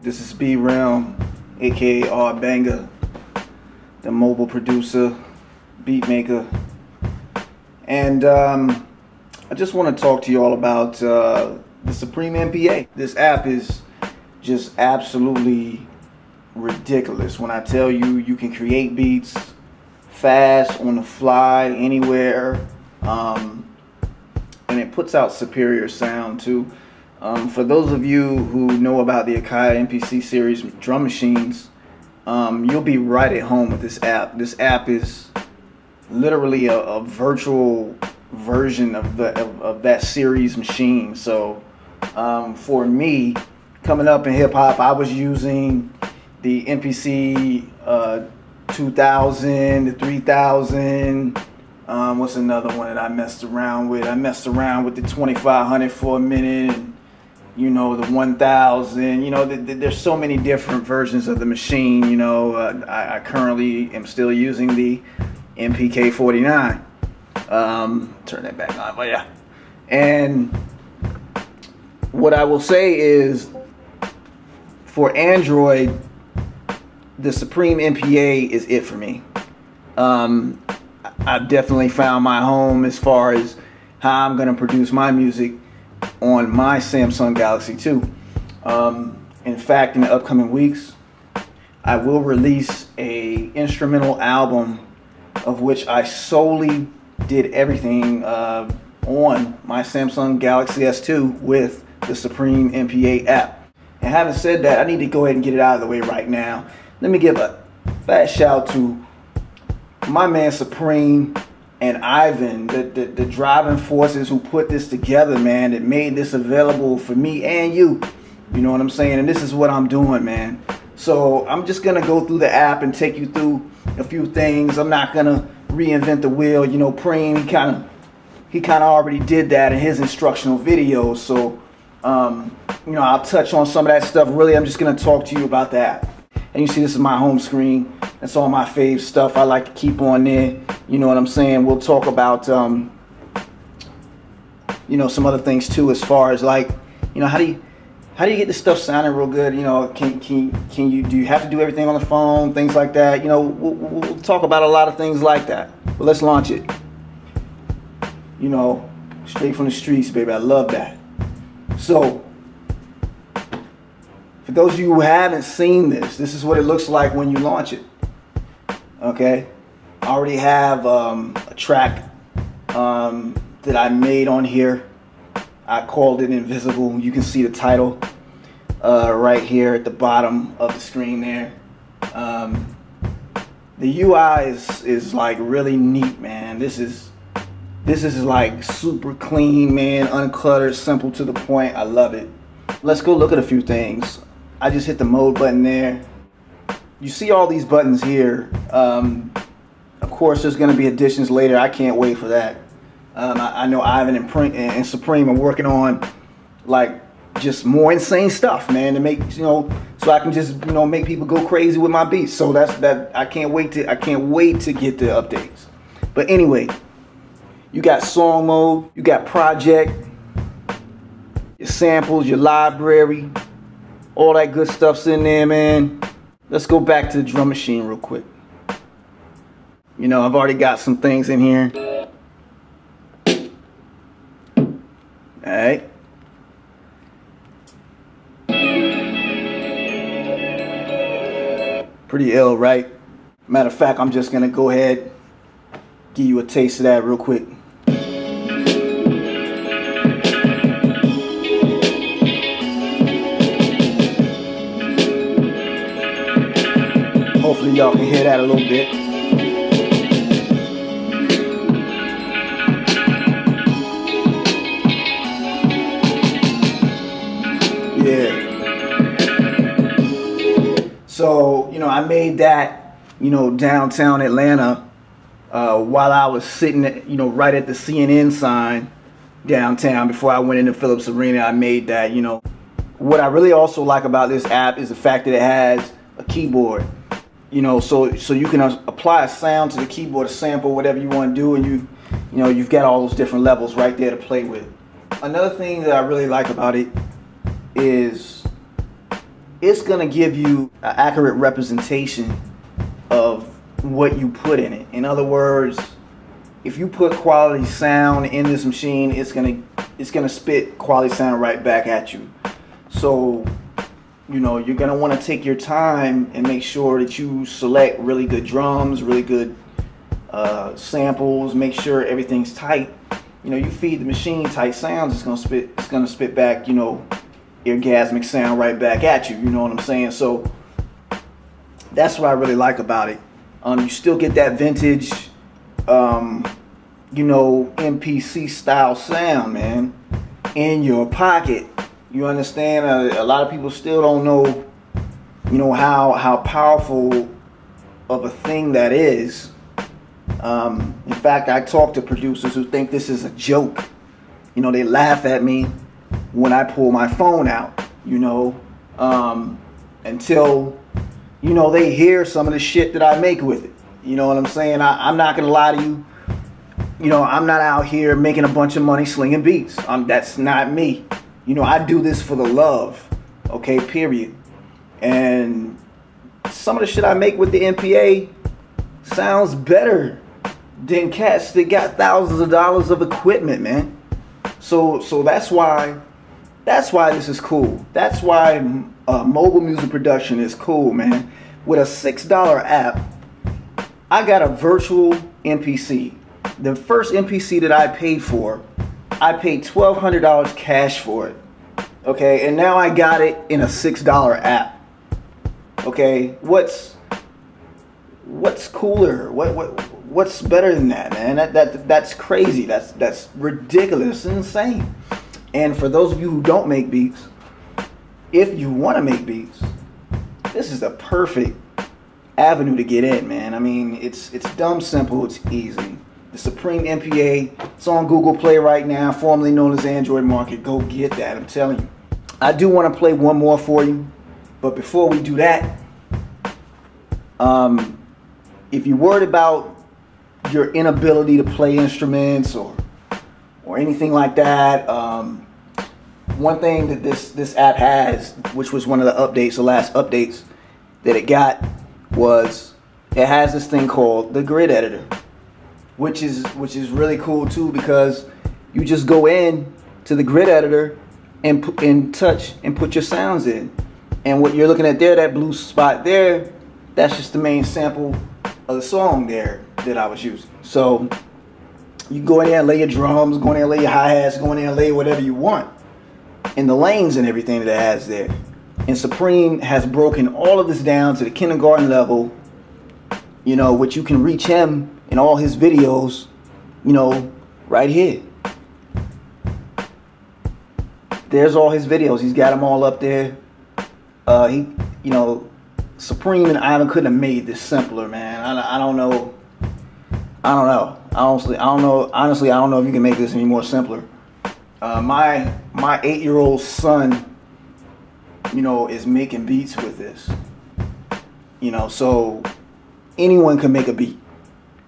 This is B-Realm, a.k.a. Banger, the mobile producer, beat maker. And I just want to talk to you all about the Supreme MPA. This app is just absolutely ridiculous. When I tell you, you can create beats fast, on the fly, anywhere, and it puts out superior sound too. For those of you who know about the a.k.a. MPC series drum machines, you'll be right at home with this app. This app is literally a virtual version of that series machine. So for me, coming up in hip hop, I was using the MPC 2000, the 3000. What's another one that I messed around with? I messed around with the 2500 for a minute, and you know, the 1000. You know, there's so many different versions of the machine. You know, I currently am still using the MPK 49. Turn that back on, but yeah. And what I will say is, for Android, the Supreme MPA is it for me. I've definitely found my home as far as how I'm gonna produce my music on my Samsung Galaxy 2. In fact, in the upcoming weeks, I will release a instrumental album of which I solely did everything on my Samsung Galaxy S2 with the Supreme MPA app. And having said that, I need to go ahead and get it out of the way right now. Let me give a fat shout to my man Supreme and Ivan, the driving forces who put this together, man, that made this available for me and you. You know what I'm saying? And this is what I'm doing, man. So I'm just gonna go through the app and take you through a few things. I'm not gonna reinvent the wheel. You know, Preem, he kind of already did that in his instructional videos. So you know, I'll touch on some of that stuff. Really, I'm just gonna talk to you about that. And you see, this is my home screen. That's all my fave stuff I like to keep on there. You know what I'm saying? We'll talk about you know, some other things too, as far as, like, you know, how do you get this stuff sounding real good? You know, do you have to do everything on the phone? Things like that. You know, we'll talk about a lot of things like that. But let's launch it. You know, straight from the streets, baby. I love that. So, for those of you who haven't seen this, this is what it looks like when you launch it. Okay, I already have a track that I made on here. I called it Invisible. You can see the title right here at the bottom of the screen there. The UI is like really neat, man. This is like super clean, man, uncluttered, simple to the point. I love it. Let's go look at a few things. I just hit the mode button there. You see all these buttons here. Of course, there's going to be additions later. I can't wait for that. I know Ivan and Supreme are working on, like, just more insane stuff, man, to make, you know, so I can just, you know, make people go crazy with my beats. So I can't wait to get the updates. But anyway, you got song mode, you got project, your samples, your library, all that good stuff's in there, man. Let's go back to the drum machine real quick. You know, I've already got some things in here. Alright. Pretty ill, right? Matter of fact, I'm just gonna go ahead, give you a taste of that real quick. Hopefully y'all can hear that a little bit. Yeah. So, you know, I made that, you know, downtown Atlanta while I was sitting, you know, right at the CNN sign downtown before I went into Phillips Arena. I made that, you know. What I really also like about this app is the fact that it has a keyboard. You know, so you can apply a sound to the keyboard, a sample, whatever you want to do, and you know, you've got all those different levels right there to play with. Another thing that I really like about it is it's gonna give you an accurate representation of what you put in it. In other words, if you put quality sound in this machine, it's gonna spit quality sound right back at you. So, you know, you're gonna want to take your time and make sure that you select really good drums, really good samples. Make sure everything's tight. You know, you feed the machine tight sounds, it's gonna spit back, you know, orgasmic sound right back at you. You know what I'm saying? So that's what I really like about it. You still get that vintage, you know, MPC style sound, man, in your pocket. You understand? A lot of people still don't know, you know, how powerful of a thing that is. In fact, I talk to producers who think this is a joke. You know, they laugh at me when I pull my phone out, you know, until, you know, they hear some of the shit that I make with it. You know what I'm saying? I'm not gonna lie to you. You know, I'm not out here making a bunch of money slinging beats. That's not me. You know, I do this for the love, okay, period. And some of the shit I make with the MPA sounds better than cats that got thousands of dollars of equipment, man. So that's why this is cool. That's why mobile music production is cool, man. With a $6 app, I got a virtual MPC. The first MPC that I paid for, I paid $1,200 cash for it. Okay, and now I got it in a $6 app. Okay, what's cooler? What's better than that, man? That's crazy. That's ridiculous and insane. And for those of you who don't make beats, if you want to make beats, this is the perfect avenue to get in, man. I mean, it's dumb simple, it's easy. The Supreme MPA, it's on Google Play right now, formerly known as Android Market. Go get that, I'm telling you. I do want to play one more for you, but before we do that, if you're worried about your inability to play instruments or anything like that, one thing that this app has, which was one of the updates, the last updates that it got, was it has this thing called the grid editor, which is really cool too, because you just go in to the grid editor and touch and put your sounds in, and what you're looking at there, that blue spot there, that's just the main sample of the song there that I was using. So you go in there and lay your drums, go in there and lay your hi-hats, go in there and lay whatever you want, and the lanes and everything that it has there. And Supreme has broken all of this down to the kindergarten level, you know, which you can reach him in all his videos, you know, right here. There's all his videos. He's got them all up there. You know, Supreme and Ivan couldn't have made this simpler, man. I don't know. Honestly, I don't know if you can make this any more simpler. My 8-year-old son, you know, is making beats with this. You know, so anyone can make a beat,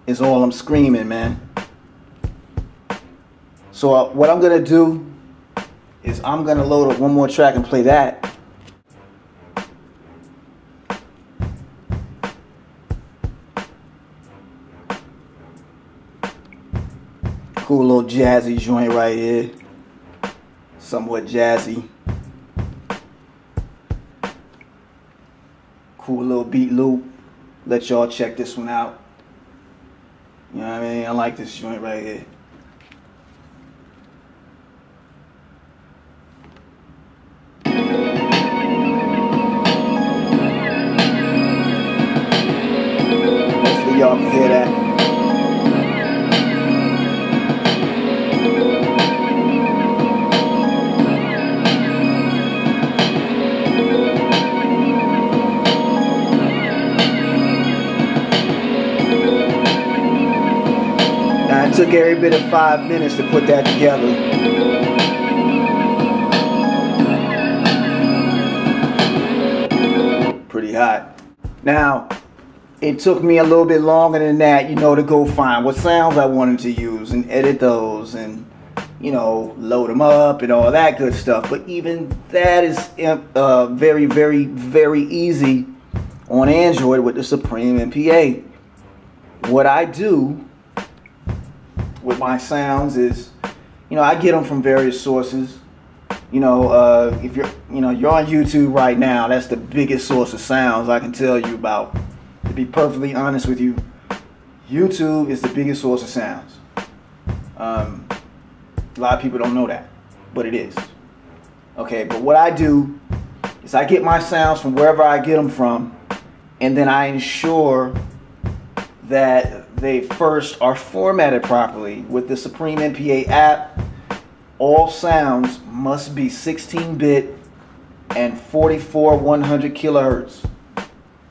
is all I'm screaming, man. So what I'm gonna do is I'm gonna load up one more track and play that. Cool little jazzy joint right here. Somewhat jazzy. Cool little beat loop. Let y'all check this one out. You know what I mean? I like this joint right here. Hopefully y'all can hear that. It took every bit of 5 minutes to put that together. Pretty hot. Now, it took me a little bit longer than that, you know, to go find what sounds I wanted to use and edit those and, load them up and all that good stuff. But even that is very, very, very easy on Android with the Supreme MPA. What I do with my sounds is, I get them from various sources. If you're on YouTube right now, that's the biggest source of sounds I can tell you about. To be perfectly honest with you, YouTube is the biggest source of sounds. A lot of people don't know that, but it is. Okay, but what I do is I get my sounds from wherever I get them from, and then I ensure that they first are formatted properly. With the Supreme MPA app, all sounds must be 16-bit and 100 kilohertz.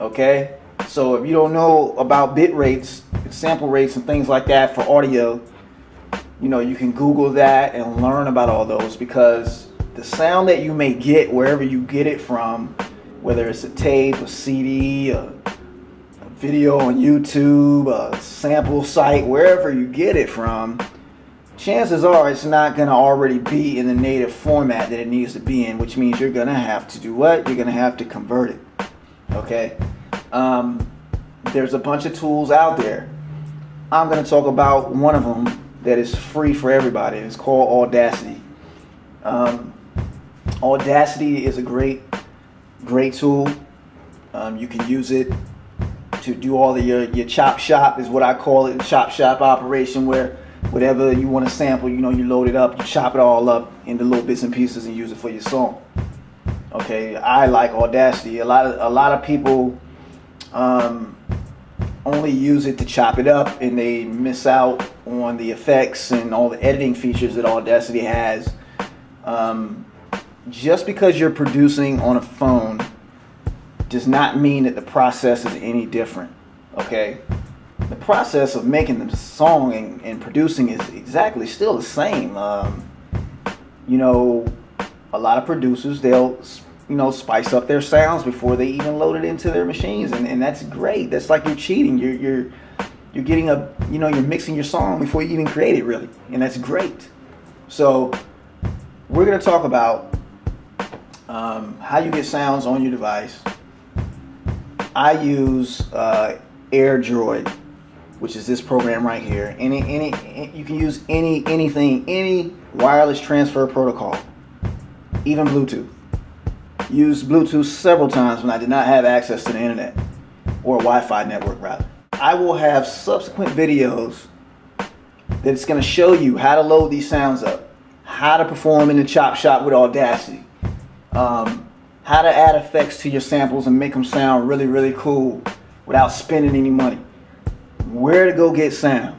Okay? So if you don't know about bit rates, sample rates, and things like that for audio, you can Google that and learn about all those, because the sound that you may get wherever you get it from, whether it's a tape, a CD, a video on YouTube, a sample site, wherever you get it from, chances are it's not going to already be in the native format that it needs to be in, which means you're going to have to do what? You're going to have to convert it. Okay? There's a bunch of tools out there. I'm going to talk about one of them that is free for everybody. It's called Audacity. Audacity is a great tool. You can use it to do all of your chop shop, is what I call it, chop shop operation, where whatever you want to sample, you load it up, you chop it all up into little bits and pieces and use it for your song. Okay, I like Audacity. A lot of people only use it to chop it up, and they miss out on the effects and all the editing features that Audacity has. Just because you're producing on a phone does not mean that the process is any different. Okay, the process of making the song and producing is exactly still the same. A lot of producers, they'll spice up their sounds before they even load it into their machines, and that's great. That's like you're cheating. You're getting you're mixing your song before you even create it, really, and that's great. So we're gonna talk about how you get sounds on your device. I use AirDroid, which is this program right here. You can use any wireless transfer protocol, even Bluetooth. Used Bluetooth several times when I did not have access to the internet, or a Wi-Fi network rather. I will have subsequent videos that's going to show you how to load these sounds up, how to perform in the chop shop with Audacity, how to add effects to your samples and make them sound really, really cool without spending any money, where to go get sounds,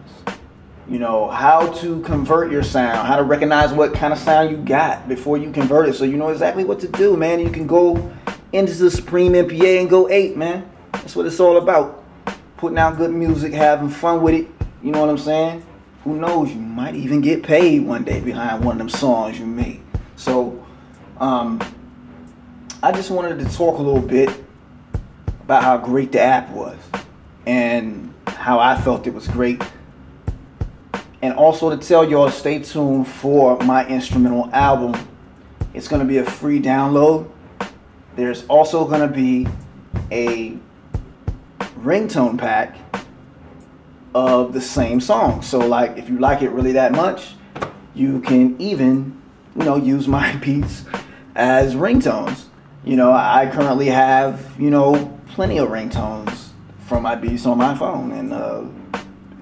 how to convert your sound, how to recognize what kind of sound you got before you convert it, so you know exactly what to do, man. You can go into the Supreme MPA and go ape, man. That's what it's all about. Putting out good music, having fun with it. You know what I'm saying? Who knows? You might even get paid one day behind one of them songs you made. So, I just wanted to talk a little bit about how great the app was and how I felt it was great. And also to tell y'all, stay tuned for my instrumental album. It's going to be a free download. There's also going to be a ringtone pack of the same song. So like, if you like it really that much, you can even, use my beats as ringtones. I currently have, plenty of ringtones from my beats on my phone, and a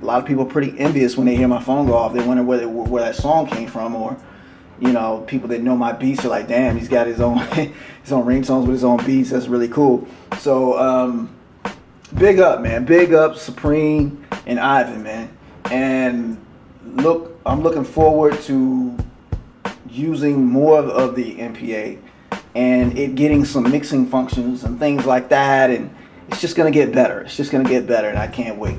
lot of people are pretty envious when they hear my phone go off. They wonder where that song came from, or people that know my beats are like, damn, he's got his own ringtones with his own beats. That's really cool. So big up, man. Big up Supreme and Ivan, man. And look, I'm looking forward to using more of the MPA and it getting some mixing functions and things like that, and it's just gonna get better. It's just gonna get better, and I can't wait.